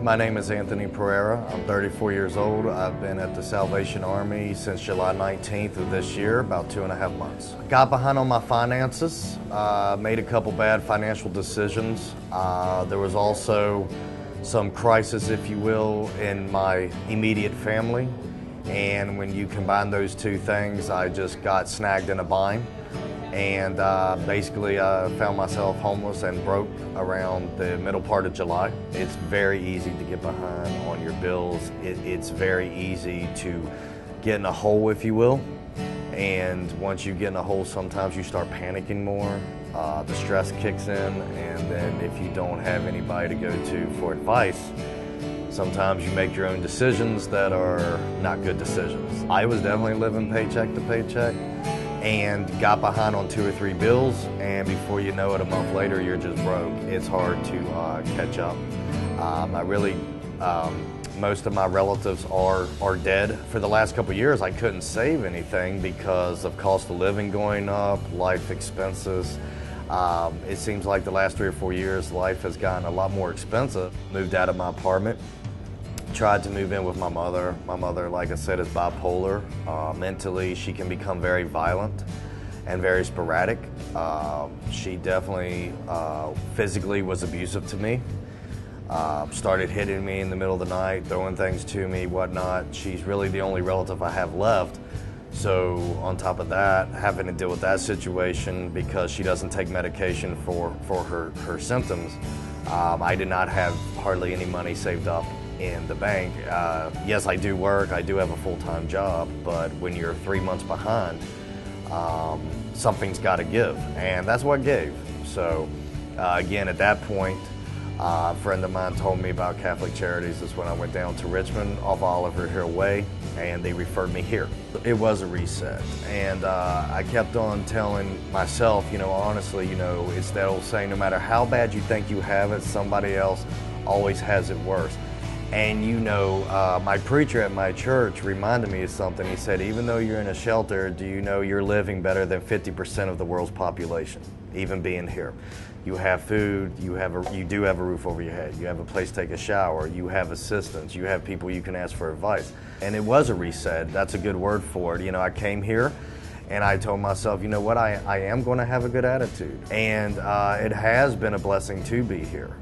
My name is Anthony Pereira. I'm 34 years old. I've been at the Salvation Army since July 19th of this year, about 2.5 months. Got behind on my finances, made a couple bad financial decisions. There was also some crisis, if you will, in my immediate family. And when you combine those two things, I just got snagged in a bind. And basically found myself homeless and broke around the middle part of July. It's very easy to get behind on your bills. It's very easy to get in a hole, if you will. And once you get in a hole, sometimes you start panicking more. The stress kicks in, and then if you don't have anybody to go to for advice, sometimes you make your own decisions that are not good decisions. I was definitely living paycheck to paycheck, and got behind on 2 or 3 bills, and before you know it, a month later, you're just broke. It's hard to catch up. Most of my relatives are dead. For the last couple of years, I couldn't save anything because of cost of living going up, life expenses. It seems like the last 3 or 4 years, life has gotten a lot more expensive. Moved out of my apartment. Tried to move in with my mother. My mother, like I said, is bipolar. Mentally, she can become very violent and very sporadic. She definitely physically was abusive to me. Started hitting me in the middle of the night, throwing things to me, whatnot. She's really the only relative I have left. So on top of that, having to deal with that situation because she doesn't take medication for her symptoms, I did not have hardly any money saved up in the bank. Yes, I do work, I do have a full-time job, but when you're 3 months behind, something's got to give, and that's what gave. So again, at that point, a friend of mine told me about Catholic Charities. That's when I went down to Richmond off Oliver Hill Way, and they referred me here. It was a reset, and I kept on telling myself, honestly, it's that old saying, no matter how bad you think you have it, somebody else always has it worse. And my preacher at my church reminded me of something. He said, even though you're in a shelter, do you know you're living better than 50% of the world's population, even being here? You have food, you do have a roof over your head, you have a place to take a shower, you have assistance, you have people you can ask for advice. And it was a reset. That's a good word for it. I came here and I told myself, you know what, I am going to have a good attitude. And it has been a blessing to be here,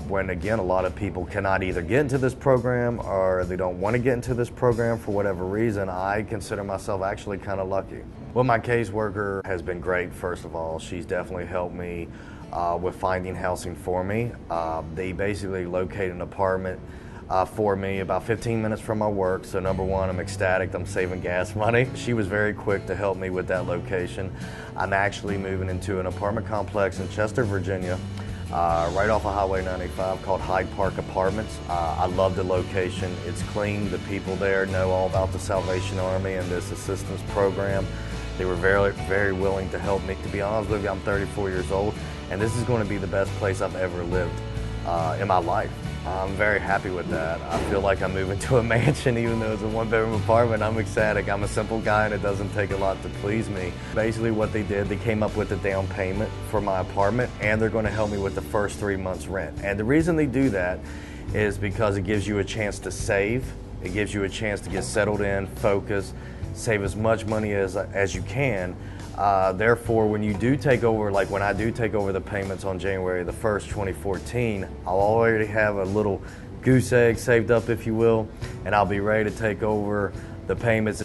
when again, a lot of people cannot either get into this program or they don't want to get into this program for whatever reason. I consider myself actually kind of lucky. Well, my caseworker has been great, first of all. She's definitely helped me with finding housing for me. They basically located an apartment for me about 15 minutes from my work. So number one, I'm ecstatic, I'm saving gas money. She was very quick to help me with that location. I'm actually moving into an apartment complex in Chester, Virginia, right off of Highway 95 called Hyde Park Apartments. I love the location. It's clean. The people there know all about the Salvation Army and this assistance program. They were very, very willing to help me. To be honest with you, I'm 34 years old, and this is going to be the best place I've ever lived in my life. I'm very happy with that. I feel like I'm moving to a mansion, even though it's a 1-bedroom apartment. I'm ecstatic. I'm a simple guy, and it doesn't take a lot to please me. Basically what they did, they came up with a down payment for my apartment, and they're going to help me with the first 3 months rent. And the reason they do that is because it gives you a chance to save. It gives you a chance to get settled in, focus, save as much money as you can. Therefore, when you do take over, like when I do take over the payments on January the 1st, 2014, I'll already have a little goose egg saved up, if you will, and I'll be ready to take over the payments.